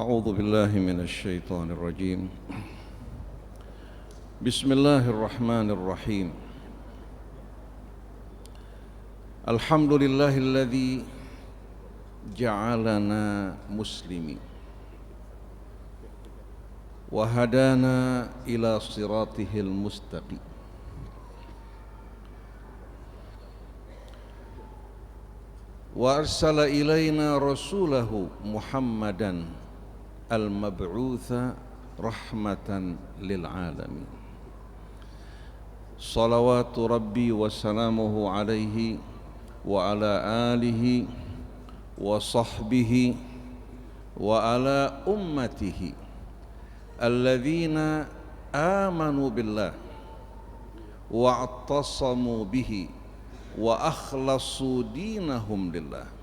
أعوذ بالله من الشيطان الرجيم. بسم الله الرحمن الرحيم. الحمد لله الذي جعلنا مسلمين وهدانا إلى صراطه المستقيم. وأرسل إلينا رسوله محمدا المبعوث رحمة للعالمين. صلوات ربي وسلامه عليه وعلى آله وصحبه وعلى أمته الذين آمنوا بالله واعتصموا به وأخلصوا دينهم لله.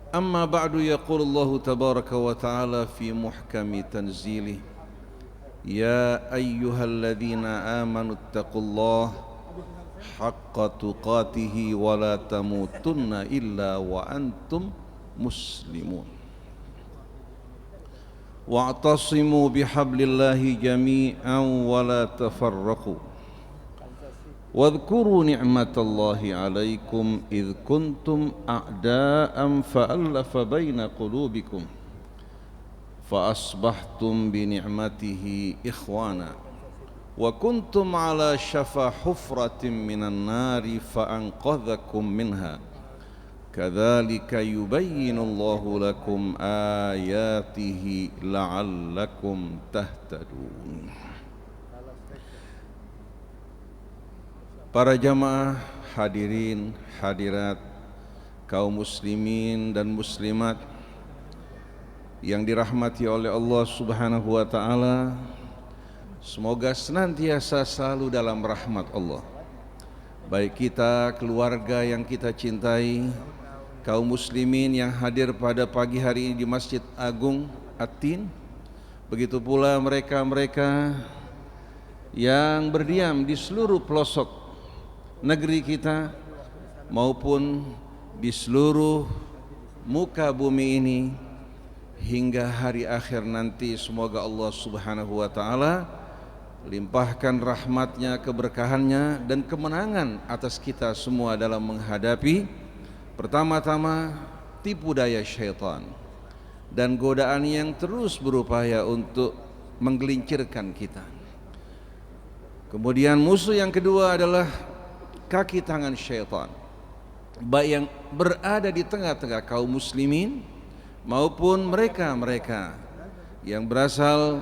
أما بعد، يقول الله تبارك وتعالى في محكم تنزيله: يا أيها الذين آمنوا اتقوا الله حق تقاته ولا تموتن إلا وأنتم مسلمون واعتصموا بحبل الله جميعا ولا تفرقوا واذكروا نعمة الله عليكم إذ كنتم أعداء فألف بين قلوبكم فأصبحتم بنعمته إخوانا وكنتم على شفا حفرة من النار فأنقذكم منها كذلك يبين الله لكم آياته لعلكم تهتدون. Para jamaah hadirin hadirat, kaum muslimin dan muslimat yang dirahmati oleh Allah Subhanahu wa taala, semoga senantiasa selalu dalam rahmat Allah. Baik kita, keluarga yang kita cintai, kaum muslimin yang hadir pada pagi hari ini di Masjid Agung At-Tin, begitu pula mereka-mereka yang berdiam di seluruh pelosok negeri kita maupun di seluruh muka bumi ini hingga hari akhir nanti. Semoga Allah Subhanahu wa taala limpahkan rahmatnya, keberkahannya dan kemenangan atas kita semua dalam menghadapi pertama-tama tipu daya syaitan dan godaan yang terus berupaya untuk menggelincirkan kita. Kemudian musuh yang kedua adalah kaki tangan syaitan, baik yang berada di tengah-tengah kaum muslimin maupun mereka-mereka yang berasal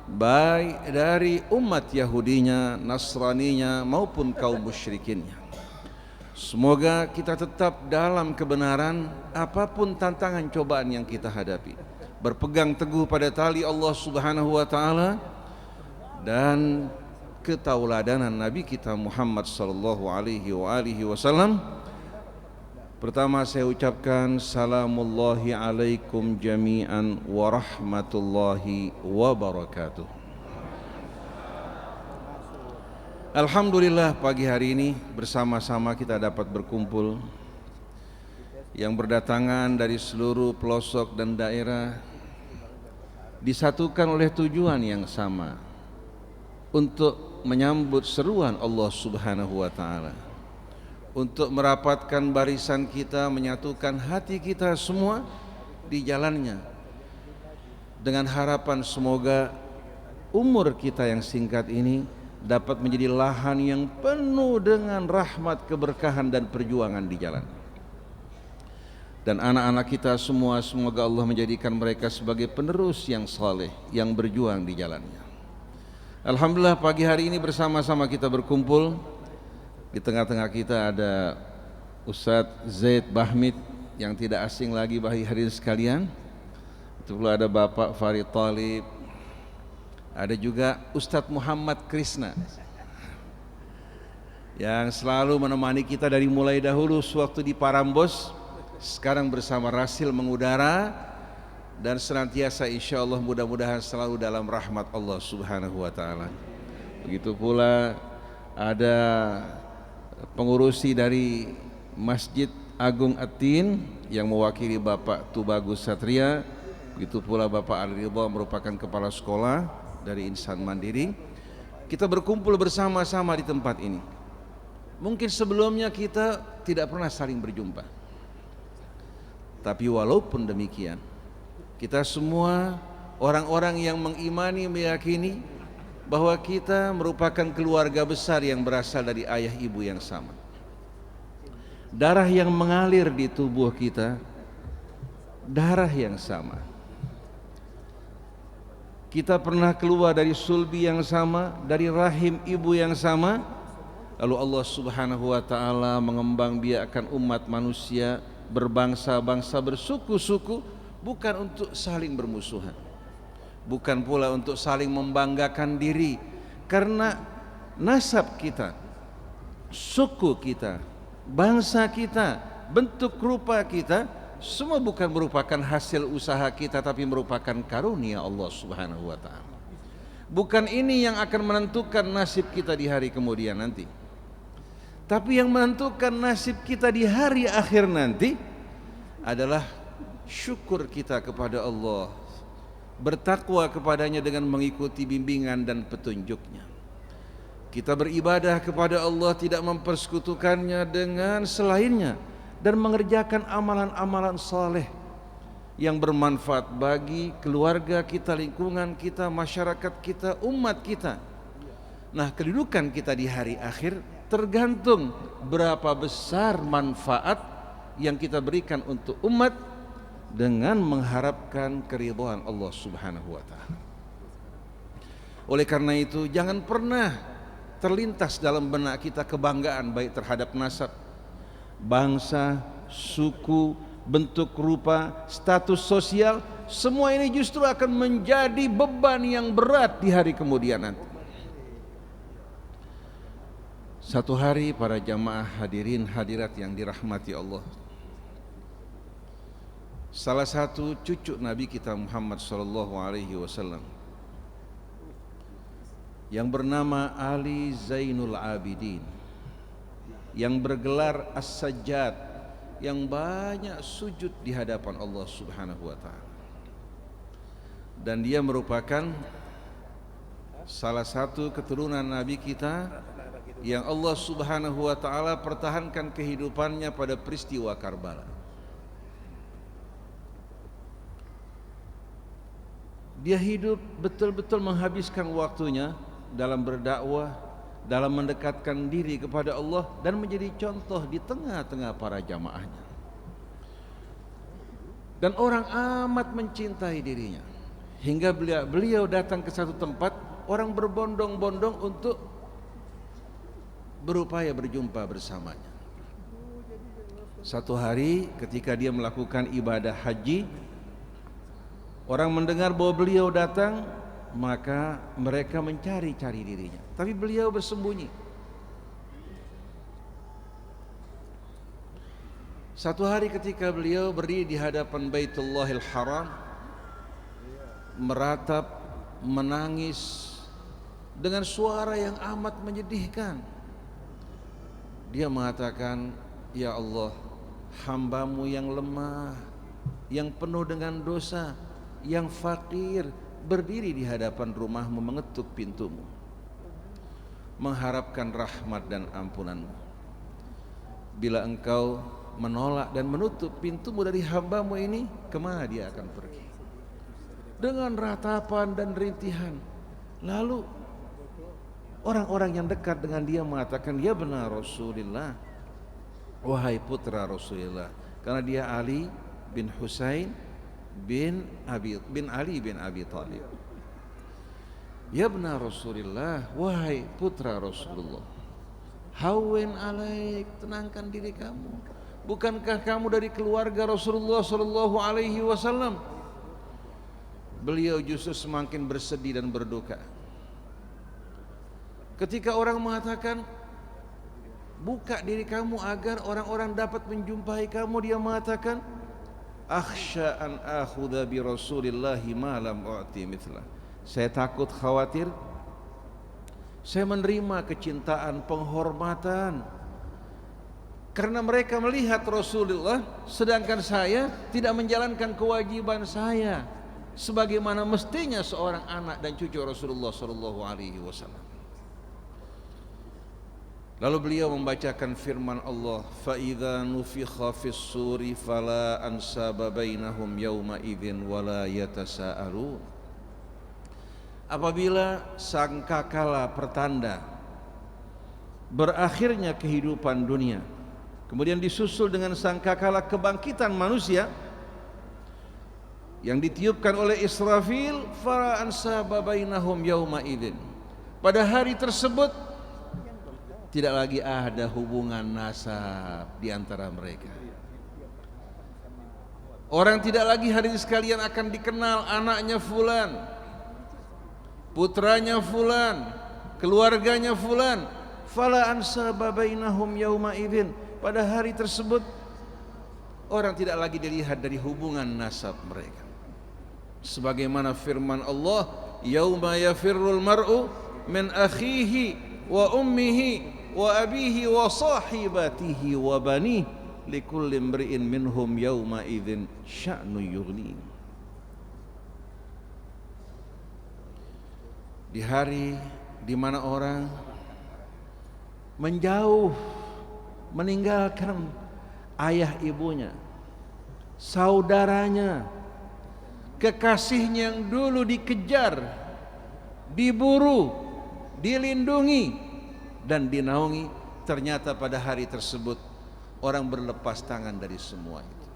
baik dari umat Yahudinya, Nasraninya maupun kaum musyrikinnya. Semoga kita tetap dalam kebenaran apapun tantangan cobaan yang kita hadapi, berpegang teguh pada tali Allah Subhanahu wa taala dan ketauladanan Nabi kita Muhammad sallallahu alaihi wasallam. Pertama saya ucapkan salamullahi alaikum jami'an wa rahmatullahi wa barakatuh. Alhamdulillah, pagi hari ini bersama-sama kita dapat berkumpul yang berdatangan dari seluruh pelosok dan daerah, disatukan oleh tujuan yang sama untuk menyambut seruan Allah Subhanahu wa taala, untuk merapatkan barisan kita, menyatukan hati kita semua di jalannya, dengan harapan semoga umur kita yang singkat ini dapat menjadi lahan yang penuh dengan rahmat, keberkahan dan perjuangan di jalan. Dan anak-anak kita semua, semoga Allah menjadikan mereka sebagai penerus yang saleh, yang berjuang di jalannya. Alhamdulillah, pagi hari ini bersama-sama kita berkumpul. Di tengah-tengah kita ada Ustadz Zaid Bahmid yang tidak asing lagi bagi hadirin sekalian. Itu pula ada Bapak Farid Talib, ada juga Ustadz Muhammad Krisna yang selalu menemani kita dari mulai dahulu sewaktu di Parambos, sekarang bersama Rasil mengudara, dan senantiasa insyaallah mudah-mudahan selalu dalam rahmat Allah Subhanahu wa taala. Begitu pula ada pengurusi dari Masjid Agung Atin yang mewakili Bapak Tubagus Satria, begitu pula Bapak Ali Ridho merupakan kepala sekolah dari Insan Mandiri. Kita berkumpul bersama-sama di tempat ini. Mungkin sebelumnya kita tidak pernah saling berjumpa, tapi walaupun demikian, kita semua orang-orang yang mengimani, meyakini bahwa kita merupakan keluarga besar yang berasal dari ayah ibu yang sama. Darah yang mengalir di tubuh kita, darah yang sama. Kita pernah keluar dari sulbi yang sama, dari rahim ibu yang sama. Lalu Allah Subhanahu wa ta'ala mengembangbiakkan umat manusia berbangsa-bangsa, bersuku-suku, bukan untuk saling bermusuhan, bukan pula untuk saling membanggakan diri, karena nasab kita, suku kita, bangsa kita, bentuk rupa kita, semua bukan merupakan hasil usaha kita, tapi merupakan karunia Allah Subhanahu wa ta'ala. Bukan ini yang akan menentukan nasib kita di hari kemudian nanti, tapi yang menentukan nasib kita di hari akhir nanti adalah syukur kita kepada Allah, bertakwa kepadanya dengan mengikuti bimbingan dan petunjuknya. Kita beribadah kepada Allah, tidak mempersekutukannya dengan selainnya, dan mengerjakan amalan-amalan saleh yang bermanfaat bagi keluarga kita, lingkungan kita, masyarakat kita, umat kita. Nah, kedudukan kita di hari akhir tergantung berapa besar manfaat yang kita berikan untuk umat dengan mengharapkan keridhaan Allah Subhanahu wa ta'ala. Oleh karena itu, jangan pernah terlintas dalam benak kita kebanggaan baik terhadap nasab, bangsa, suku, bentuk rupa, status sosial. Semua ini justru akan menjadi beban yang berat di hari kemudian nanti. Satu hari para jamaah hadirin hadirat yang dirahmati Allah, salah satu cucu Nabi kita Muhammad sallallahu alaihi wasallam yang bernama Ali Zainul Abidin, yang bergelar As-Sajjad, yang banyak sujud di hadapan Allah Subhanahu wa ta'ala, dan dia merupakan salah satu keturunan Nabi kita yang Allah Subhanahu wa ta'ala pertahankan kehidupannya pada peristiwa Karbala. Dia hidup betul-betul menghabiskan waktunya dalam berdakwah, dalam mendekatkan diri kepada Allah, dan menjadi contoh di tengah-tengah para jamaahnya. Dan orang amat mencintai dirinya, hingga beliau datang ke satu tempat, orang berbondong-bondong untuk berupaya berjumpa bersamanya. Satu hari ketika dia melakukan ibadah haji, orang mendengar bahwa beliau datang, maka mereka mencari-cari dirinya, tapi beliau bersembunyi. Satu hari ketika beliau berdiri di hadapan Baitullahil Haram, meratap, menangis dengan suara yang amat menyedihkan, dia mengatakan, "Ya Allah, hamba-Mu yang lemah, yang penuh dengan dosa, yang fakir, berdiri di hadapan rumah-Mu, mengetuk pintu-Mu, mengharapkan rahmat dan ampunan-Mu. Bila Engkau menolak dan menutup pintu-Mu dari hamba-Mu ini, kemana dia akan pergi?" Dengan ratapan dan rintihan. Lalu orang-orang yang dekat dengan dia mengatakan, "Ya benar Rasulullah, wahai putra Rasulullah," karena dia Ali bin Husain bin Ali bin Abi Thalib. "Ya benar Rasulullah, wahai putra Rasulullah, hawin alaik, tenangkan diri kamu. Bukankah kamu dari keluarga Rasulullah sallallahu alaihi wasallam?" Beliau justru semakin bersedih dan berduka. Ketika orang mengatakan, "Buka diri kamu agar orang-orang dapat menjumpai kamu," dia mengatakan, "Akhsha an akhudha bi Rasulillahi ma lam u'ti mithlah." Saya takut, khawatir saya menerima kecintaan, penghormatan Karena mereka melihat Rasulullah, sedangkan saya tidak menjalankan kewajiban saya sebagaimana mestinya seorang anak dan cucu Rasulullah sallallahu alaihi wasallam. Lalu beliau membacakan firman Allah, fa idza nufikha fis suri fala ansaba bainahum yauma idzin wala yatasaalun. Apabila sangkakala pertanda berakhirnya kehidupan dunia, kemudian disusul dengan sangkakala kebangkitan manusia yang ditiupkan oleh Israfil, fala ansaba bainahum yauma idzin. Pada hari tersebut tidak lagi ada hubungan nasab di antara mereka. Orang tidak lagi hadirin sekalian akan dikenal anaknya fulan, putranya fulan, keluarganya fulan. Fala ansaba bainahum yauma idzin. Pada hari tersebut orang tidak lagi dilihat dari hubungan nasab mereka. Sebagaimana firman Allah, yauma yafirrul mar'u min akhihi wa ummihi wa abihi wa sahibatihi wa banihi likulli imri'in minhum yauma idzin sya'nu yughni. Di hari di mana orang menjauh, meninggalkan ayah ibunya, saudaranya, kekasihnya yang dulu dikejar, diburu, dilindungi dan dinaungi, ternyata pada hari tersebut orang berlepas tangan dari semua itu.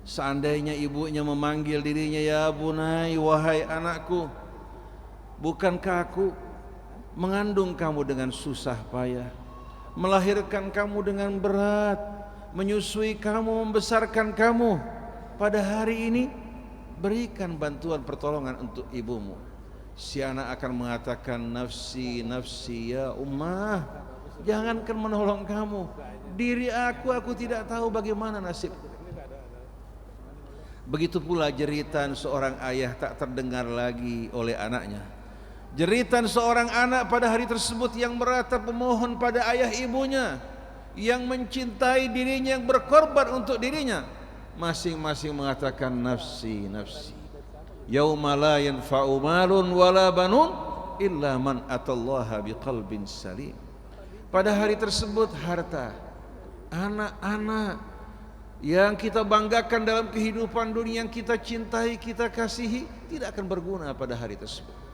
Seandainya ibunya memanggil dirinya, ya bunai, wahai anakku, bukankah aku mengandung kamu dengan susah payah, melahirkan kamu dengan berat, menyusui kamu, membesarkan kamu. Pada hari ini berikan bantuan pertolongan untuk ibumu. Si anak akan mengatakan, nafsi nafsi ya ummah, jangankan menolong kamu, diri aku tidak tahu bagaimana nasib. Begitu pula jeritan seorang ayah tak terdengar lagi oleh anaknya. Jeritan seorang anak pada hari tersebut yang meratap memohon pada ayah ibunya yang mencintai dirinya, yang berkorban untuk dirinya, masing-masing mengatakan nafsi nafsi. Yauma la yanfa'u malun wala banun illa man atallaha biqalbin salim. Pada hari tersebut harta, anak-anak yang kita banggakan dalam kehidupan dunia, yang kita cintai, kita kasihi, tidak akan berguna pada hari tersebut.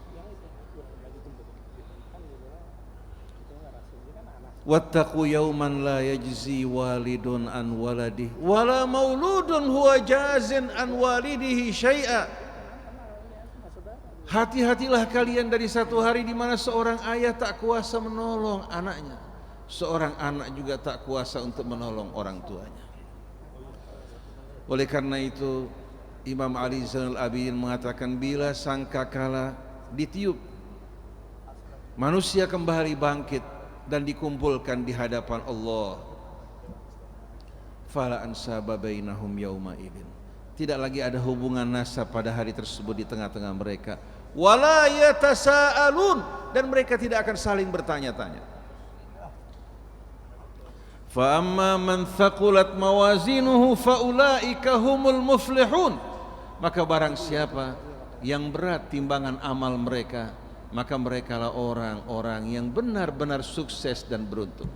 Wattaqu yawman la yajzi walidun an waladih wala mauludun huwa jazin an walidihi syai'a. Hati-hatilah kalian dari satu hari di mana seorang ayah tak kuasa menolong anaknya, seorang anak juga tak kuasa untuk menolong orang tuanya. Oleh karena itu Imam Ali Zainal Abidin mengatakan, bila sangkakala ditiup, manusia kembali bangkit dan dikumpulkan di hadapan Allah, fala ansaba bainahum yauma idzin. Tidak lagi ada hubungan nasab pada hari tersebut di tengah-tengah mereka. Wala yatasaalun, dan mereka tidak akan saling bertanya-tanya. Fa amma man thaqulat mawazinuhu fa ulaika humul muflihun. Maka barang siapa yang berat timbangan amal mereka, maka merekalah orang-orang yang benar-benar sukses dan beruntung.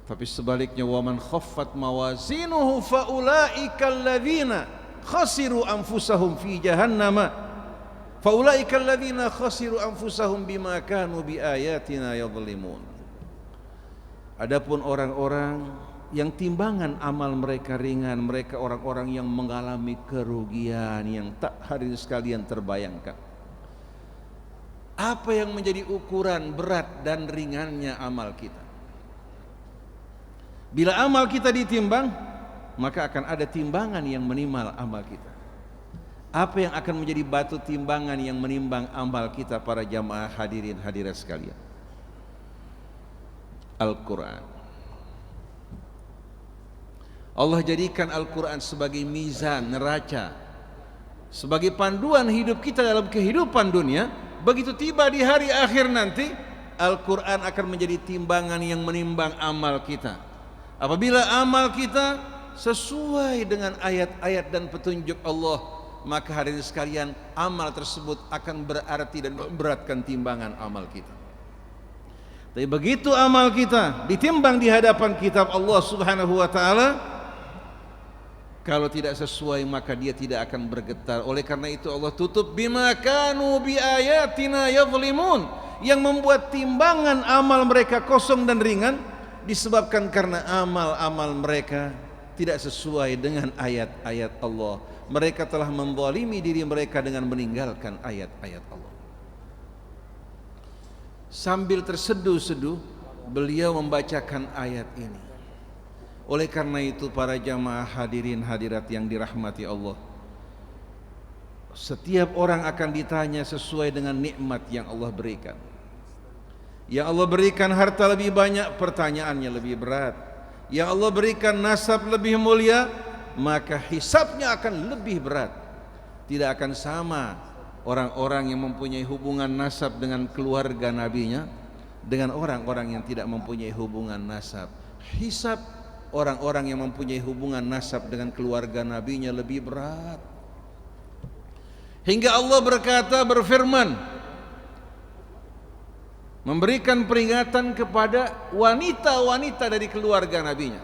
Tapi sebaliknya, waman khaffat mawazinuhu fa ulaika alladzina khasiru anfusahum fi jahannam. Fa ulaika alladzina khasiru anfusahum bima kanu biayatina yadhlimun. Adapun orang-orang yang timbangan amal mereka ringan, mereka orang-orang yang mengalami kerugian yang tak hadirin sekalian terbayangkan. Apa yang menjadi ukuran berat dan ringannya amal kita? Bila amal kita ditimbang, maka akan ada timbangan yang menimbang amal kita. Apa yang akan menjadi batu timbangan yang menimbang amal kita, para jamaah hadirin hadirat sekalian? Al-Quran. Allah jadikan Al-Quran sebagai mizan, neraca, sebagai panduan hidup kita dalam kehidupan dunia begitu tiba di hari akhir nanti, Al-Quran akan menjadi timbangan yang menimbang amal kita. Apabila amal kita sesuai dengan ayat-ayat dan petunjuk Allah, maka hadirin sekalian, amal tersebut akan berarti dan memberatkan timbangan amal kita. Tapi begitu amal kita ditimbang di hadapan kitab Allah Subhanahu wa taala, kalau tidak sesuai maka dia tidak akan bergetar. Oleh karena itu Allah tutup bima kanu bi ayatina yadhlimun, yang membuat timbangan amal mereka kosong dan ringan disebabkan karena amal-amal mereka tidak sesuai dengan ayat-ayat Allah. Mereka telah menzalimi diri mereka dengan meninggalkan ayat-ayat Allah. Sambil terseduh-seduh beliau membacakan ayat ini. Oleh karena itu para jamaah hadirin hadirat yang dirahmati Allah, setiap orang akan ditanya sesuai dengan nikmat yang Allah berikan. Yang Allah berikan harta lebih banyak, pertanyaannya lebih berat. Yang Allah berikan nasab lebih mulia, maka hisabnya akan lebih berat. Tidak akan sama orang-orang yang mempunyai hubungan nasab dengan keluarga nabinya dengan orang-orang yang tidak mempunyai hubungan nasab. Hisab orang-orang yang mempunyai hubungan nasab dengan keluarga nabinya lebih berat. Hingga Allah berfirman, memberikan peringatan kepada wanita-wanita dari keluarga nabinya.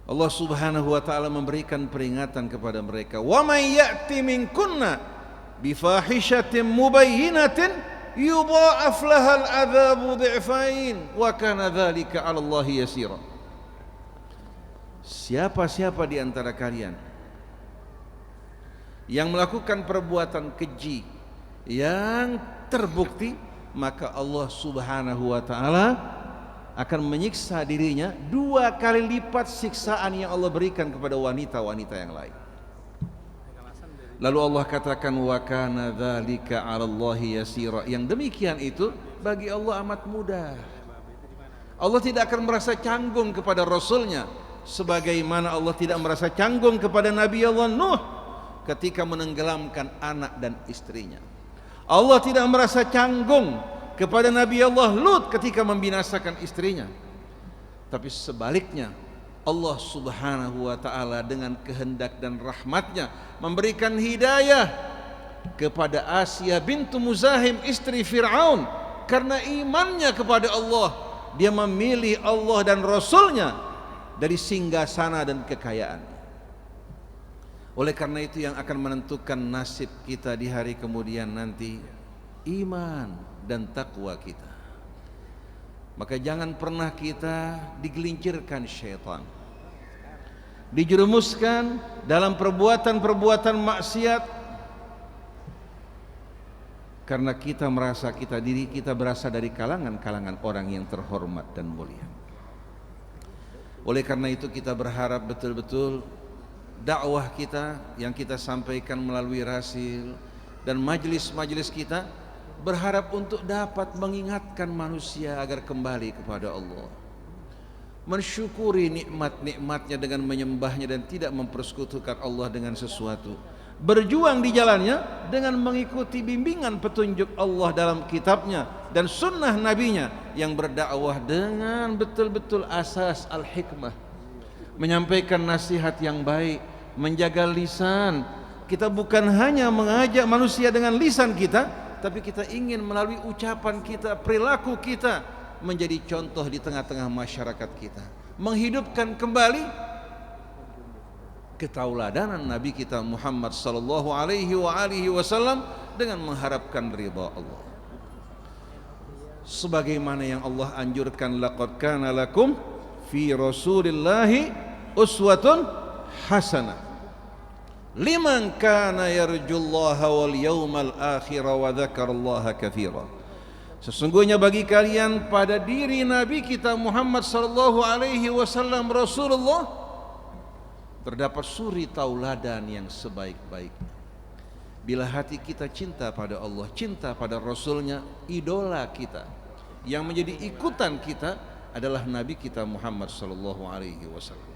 Allah Subhanahu wa taala memberikan peringatan kepada mereka, wa may ya'ti minkunna bifahishatin mubayyinatin yudha'af lahal adzabu dhi'fain wa kana dzalika 'ala Allah yasira. Siapa-siapa di antara kalian yang melakukan perbuatan keji yang terbukti, maka Allah Subhanahu wa taala akan menyiksa dirinya 2 kali lipat siksaan yang Allah berikan kepada wanita-wanita yang lain. Lalu Allah katakan, wa kana dzalika 'ala Allahi yasira. Yang demikian itu bagi Allah amat mudah. Allah tidak akan merasa canggung kepada Rasulnya, sebagaimana Allah tidak merasa canggung kepada Nabi Allah Nuh ketika menenggelamkan anak dan istrinya. Allah tidak merasa canggung kepada Nabi Allah Lut ketika membinasakan istrinya. Tapi sebaliknya, Allah Subhanahu wa taala dengan kehendak dan rahmatnya memberikan hidayah kepada Asia bintu Muzahim, istri Fir'aun. Karena imannya kepada Allah, dia memilih Allah dan Rasulnya dari singgasana dan kekayaan. Oleh karena itu yang akan menentukan nasib kita di hari kemudian nanti, iman dan takwa kita. Maka jangan pernah kita digelincirkan syaitan, dijerumuskan dalam perbuatan-perbuatan maksiat, karena kita merasa diri kita berasal dari kalangan orang yang terhormat dan mulia. Oleh karena itu kita berharap betul-betul dakwah kita yang kita sampaikan melalui rasil dan majelis-majelis kita, berharap untuk dapat mengingatkan manusia agar kembali kepada Allah, mensyukuri nikmat-nikmatnya dengan menyembahnya dan tidak mempersekutukan Allah dengan sesuatu, berjuang di jalannya dengan mengikuti bimbingan petunjuk Allah dalam kitabnya dan sunnah nabinya, yang berdakwah dengan betul-betul asas al-hikmah, menyampaikan nasihat yang baik, menjaga lisan. Kita bukan hanya mengajak manusia dengan lisan kita, tapi kita ingin melalui ucapan kita, perilaku kita menjadi contoh di tengah-tengah masyarakat kita, menghidupkan kembali ketauladanan Nabi kita Muhammad sallallahu alaihi wasallam dengan mengharapkan ridha Allah. Sebagaimana yang Allah anjurkan, laqad kana lakum fi Rasulillahi uswatun hasanah liman kana yarjullaha wal yawmal akhir wa dzakarallaha katsira. Sesungguhnya bagi kalian pada diri Nabi kita Muhammad sallallahu alaihi wasallam Rasulullah terdapat suri tauladan yang sebaik-baiknya. Bila hati kita cinta pada Allah, cinta pada Rasulnya, idola kita yang menjadi ikutan kita adalah Nabi kita Muhammad sallallahu alaihi wasallam.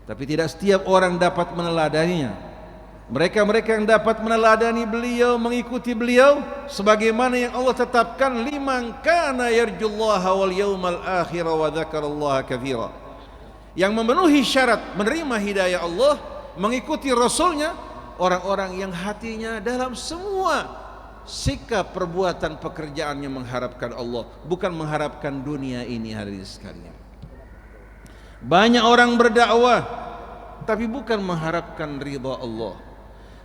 tapi tidak setiap orang dapat meneladaninya. Mereka-mereka yang dapat meneladani beliau, mengikuti beliau, sebagaimana yang Allah tetapkan, liman kana yarjullaha wal yawmal akhir wa dzakarallaha katsira. Yang memenuhi syarat menerima hidayah Allah, mengikuti Rasulnya, orang-orang yang hatinya dalam semua sikap, perbuatan, pekerjaannya mengharapkan Allah, bukan mengharapkan dunia ini. Hadirin sekalian, banyak orang berdakwah tapi bukan mengharapkan ridha Allah.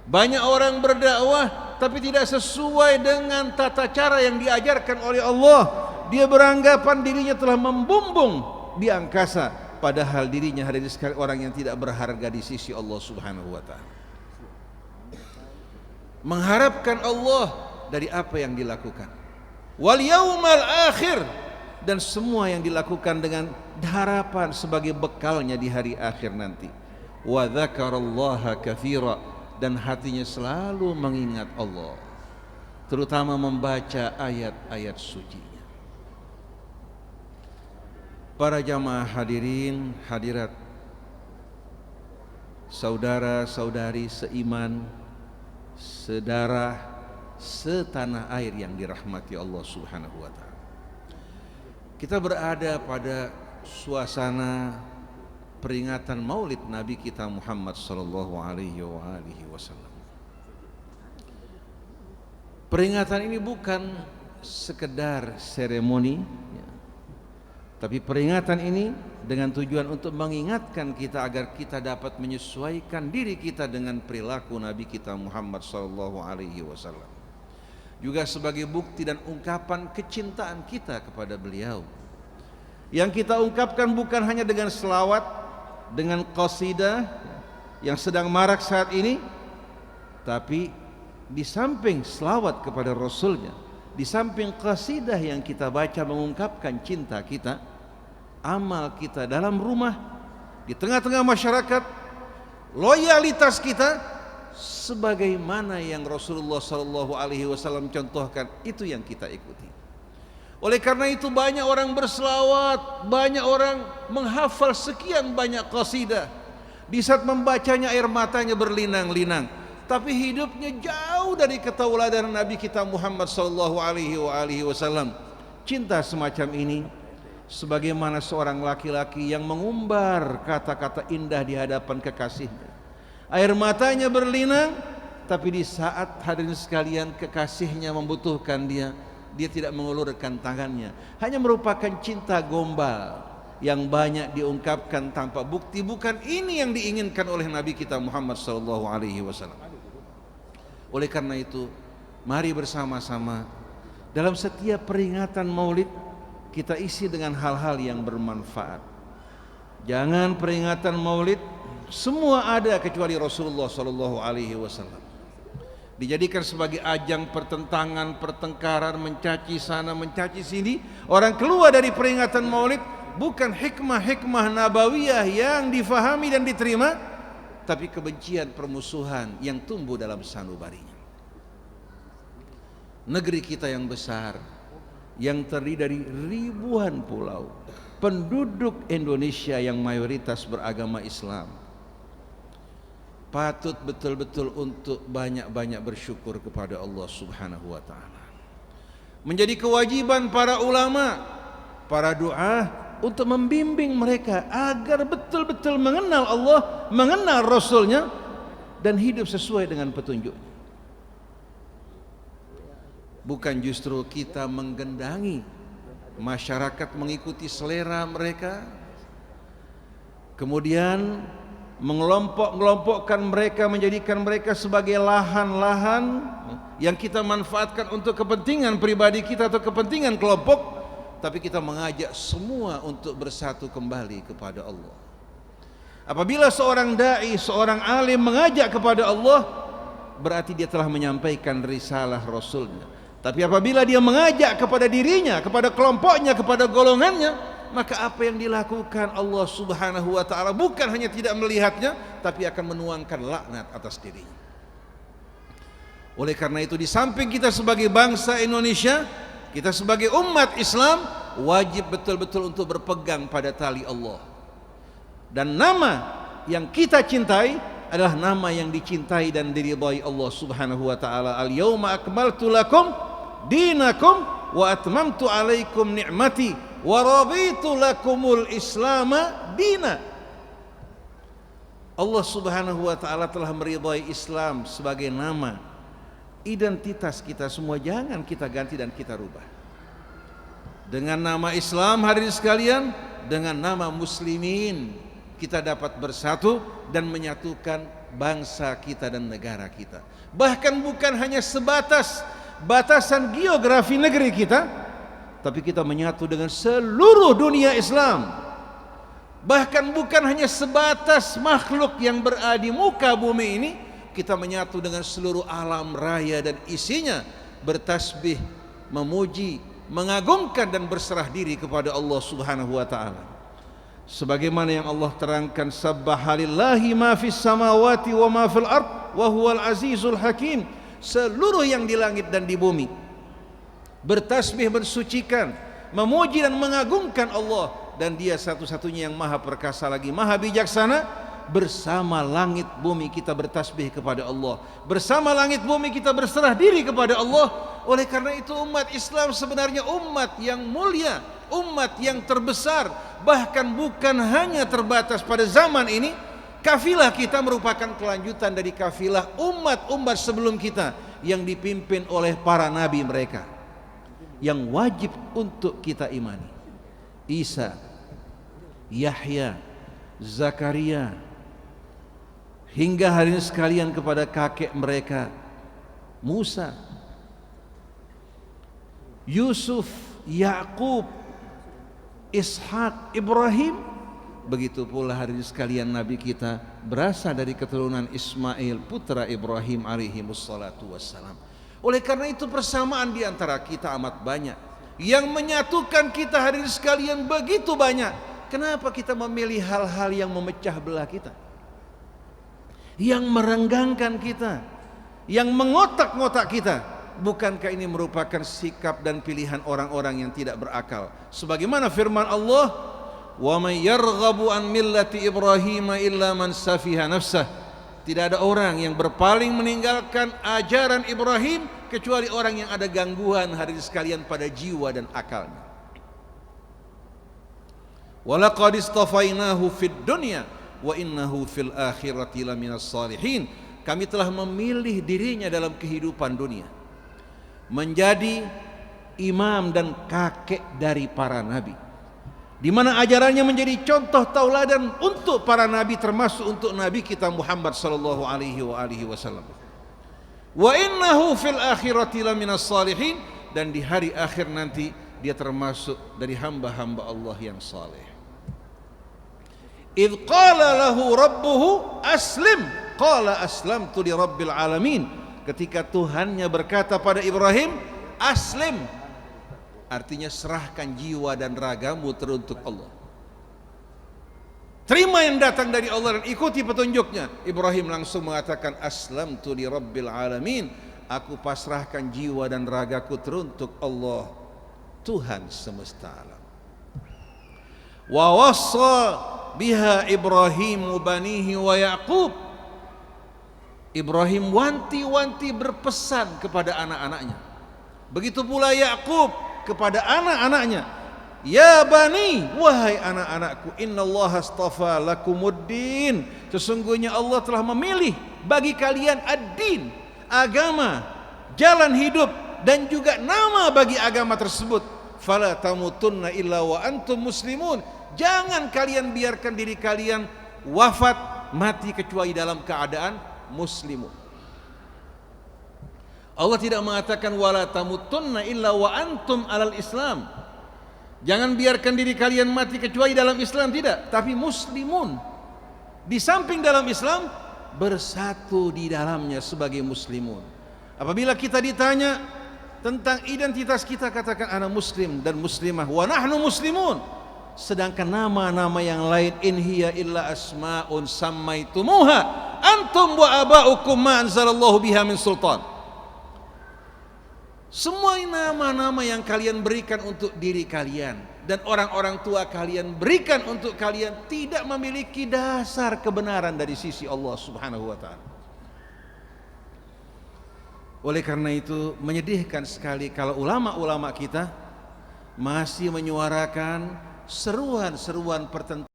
Banyak orang berdakwah tapi tidak sesuai dengan tata cara yang diajarkan oleh Allah. Dia beranggapan dirinya telah membumbung di angkasa, padahal dirinya hadirin sekalian orang yang tidak berharga di sisi Allah Subhanahu wa taala. Mengharapkan Allah dari apa yang dilakukan, wal yaumal akhir, dan semua yang dilakukan dengan harapan sebagai bekalnya di hari akhir nanti. Wa dzakarallaha katsira, dan hatinya selalu mengingat Allah, terutama membaca ayat-ayat sucinya. Para jamaah hadirin hadirat, saudara-saudari seiman, sedarah, setanah air yang dirahmati Allah Subhanahu wa taala. Kita berada pada suasana peringatan Maulid Nabi kita Muhammad sallallahu alaihi wasallam. Peringatan ini bukan sekedar seremoni, tapi peringatan ini dengan tujuan untuk mengingatkan kita agar kita dapat menyesuaikan diri kita dengan perilaku Nabi kita Muhammad sallallahu alaihi wasallam. Juga sebagai bukti dan ungkapan kecintaan kita kepada beliau, yang kita ungkapkan bukan hanya dengan selawat, dengan qasidah yang sedang marak saat ini, tapi di samping selawat kepada Rasulnya, di samping qasidah yang kita baca mengungkapkan cinta kita, amal kita dalam rumah, di tengah-tengah masyarakat, loyalitas kita sebagaimana yang Rasulullah sallallahu alaihi wasallam contohkan, itu yang kita ikuti. Oleh karena itu banyak orang berselawat, banyak orang menghafal sekian banyak qasidah. Di saat membacanya air matanya berlinang-linang, tapi hidupnya jauh dari ketauladan Nabi kita Muhammad sallallahu alaihi wasallam. Cinta semacam ini sebagaimana seorang laki-laki yang mengumbar kata-kata indah di hadapan kekasihnya. Air matanya berlinang, tapi di saat hadirin sekalian kekasihnya membutuhkan dia tidak mengulurkan tangannya. Hanya merupakan cinta gombal yang banyak diungkapkan tanpa bukti. Bukan ini yang diinginkan oleh Nabi kita Muhammad sallallahu alaihi wasallam. Oleh karena itu, mari bersama-sama dalam setiap peringatan Maulid kita isi dengan hal-hal yang bermanfaat. Jangan peringatan Maulid semua ada kecuali Rasulullah sallallahu alaihi wasallam dijadikan sebagai ajang pertentangan, pertengkaran, mencaci sana, mencaci sini. Orang keluar dari peringatan Maulid bukan hikmah-hikmah nabawiyah yang difahami dan diterima, tapi kebencian, permusuhan yang tumbuh dalam sanubarinya. Negeri kita yang besar, yang terdiri dari ribuan pulau, penduduk Indonesia yang mayoritas beragama Islam, patut betul-betul untuk banyak-banyak bersyukur kepada Allah Subhanahu wa taala. Menjadi kewajiban para ulama, para du'ah untuk membimbing mereka agar betul-betul mengenal Allah, mengenal Rasulnya, dan hidup sesuai dengan petunjuknya. Bukan justru kita menggendangi masyarakat mengikuti selera mereka, kemudian mengelompok-kelompokkan mereka, menjadikan mereka sebagai lahan-lahan yang kita manfaatkan untuk kepentingan pribadi kita atau kepentingan kelompok, tapi kita mengajak semua untuk bersatu kembali kepada Allah. Apabila seorang dai, seorang alim mengajak kepada Allah, berarti dia telah menyampaikan risalah Rasulnya. Tapi apabila dia mengajak kepada dirinya, kepada kelompoknya, kepada golongannya, maka apa yang dilakukan Allah Subhanahu wa taala bukan hanya tidak melihatnya, tapi akan menuangkan laknat atas dirinya. Oleh karena itu, di samping kita sebagai bangsa Indonesia, kita sebagai umat Islam wajib betul-betul untuk berpegang pada tali Allah. Dan nama yang kita cintai adalah nama yang dicintai dan diridhai Allah Subhanahu wa taala. Al-yauma akmaltu lakum dinakum wa atmamtu alaikum ni'mati wa raditu lakumul islama dina. Allah Subhanahu wa taala telah meridhai Islam sebagai nama identitas kita semua, jangan kita ganti dan kita rubah. Dengan nama Islam hadirin sekalian, dengan nama muslimin kita dapat bersatu dan menyatukan bangsa kita dan negara kita. Bahkan bukan hanya sebatas batasan geografi negeri kita, tapi kita menyatu dengan seluruh dunia Islam. Bahkan bukan hanya sebatas makhluk yang berada di muka bumi ini, kita menyatu dengan seluruh alam raya dan isinya, bertasbih, memuji, mengagungkan dan berserah diri kepada Allah Subhanahu wa taala. Sebagaimana yang Allah terangkan, sabbahalillahi ma fis samawati wa ma fil ard wa huwal azizul hakim. Seluruh yang di langit dan di bumi bertasbih, mensucikan, memuji dan mengagungkan Allah, dan Dia satu-satunya yang maha perkasa lagi maha bijaksana. Bersama langit bumi kita bertasbih kepada Allah, bersama langit bumi kita berserah diri kepada Allah. Oleh karena itu umat Islam sebenarnya umat yang mulia, umat yang terbesar. Bahkan bukan hanya terbatas pada zaman ini. Kafilah kita merupakan kelanjutan dari kafilah umat-umat sebelum kita yang dipimpin oleh para nabi mereka, yang wajib untuk kita imani. Isa, Yahya, Zakaria, hingga hari ini sekalian kepada kakek mereka Musa, Yusuf, Yakub, Ishak, Ibrahim. Begitu pula hari ini sekalian Nabi kita berasal dari keturunan Ismail, putra Ibrahim alaihi wassalatu wassalam. Oleh karena itu persamaan di antara kita amat banyak, yang menyatukan kita hari ini sekalian begitu banyak. Kenapa kita memilih hal-hal yang memecah belah kita, yang merenggangkan kita, yang mengotak-ngotak kita? Bukankah ini merupakan sikap dan pilihan orang-orang yang tidak berakal? Sebagaimana firman Allah, wa may yarghabu an millati Ibrahim illa man safiha nafsah. Tidak ada orang yang berpaling meninggalkan ajaran Ibrahim kecuali orang yang ada gangguan hari sekalian pada jiwa dan akalnya. Wa laqad istafainahu fid dunya wa innahu fil akhirati laminas salihin. Kami telah memilih dirinya dalam kehidupan dunia menjadi imam dan kakek dari para nabi, di mana ajarannya menjadi contoh tauladan untuk para nabi, termasuk untuk nabi kita Muhammad sallallahu alaihi wasallam. Wa innahu fil akhirati laminas salihin, dan di hari akhir nanti dia termasuk dari hamba-hamba Allah yang saleh. Idh qala lahu rabbuhu aslim qala aslamtu li rabbil alamin. Ketika Tuhannya berkata pada Ibrahim, aslim, artinya serahkan jiwa dan ragamu teruntuk Allah. Terima yang datang dari Allah dan ikuti petunjuknya. Ibrahim langsung mengatakan, aslamtu li rabbil alamin, aku pasrahkan jiwa dan ragaku teruntuk Allah, Tuhan semesta alam. Wa wassa biha Ibrahimu banihi wa Yaqub. Ibrahim wanti-wanti berpesan kepada anak-anaknya. Begitu pula Yakub kepada anak-anaknya. Ya bani, wahai anak-anakku, innallaha astafa lakumuddin. Sesungguhnya Allah telah memilih bagi kalian ad-din, agama, jalan hidup, dan juga nama bagi agama tersebut. Fala tamutunna illa wa antum muslimun. Jangan kalian biarkan diri kalian wafat, mati kecuali dalam keadaan muslimun. Allah tidak mengatakan wala tamutunna illa wa antum alal Islam. Jangan biarkan diri kalian mati kecuali dalam Islam, tidak, tapi muslimun. Di samping dalam Islam, bersatu di dalamnya sebagai muslimun. Apabila kita ditanya tentang identitas kita, katakan ana muslim dan muslimah, wa nahnu muslimun. Sedangkan nama-nama yang lain, in hiya illa asma'un sammaitumuha antum wa aba'ukum ma anzalallahu biha min sultan. Semua nama-nama yang kalian berikan untuk diri kalian, dan orang-orang tua kalian berikan untuk kalian tidak memiliki dasar kebenaran dari sisi Allah Subhanahu wa taala. Oleh karena itu menyedihkan sekali kalau ulama-ulama kita masih menyuarakan seruan-seruan pertentangan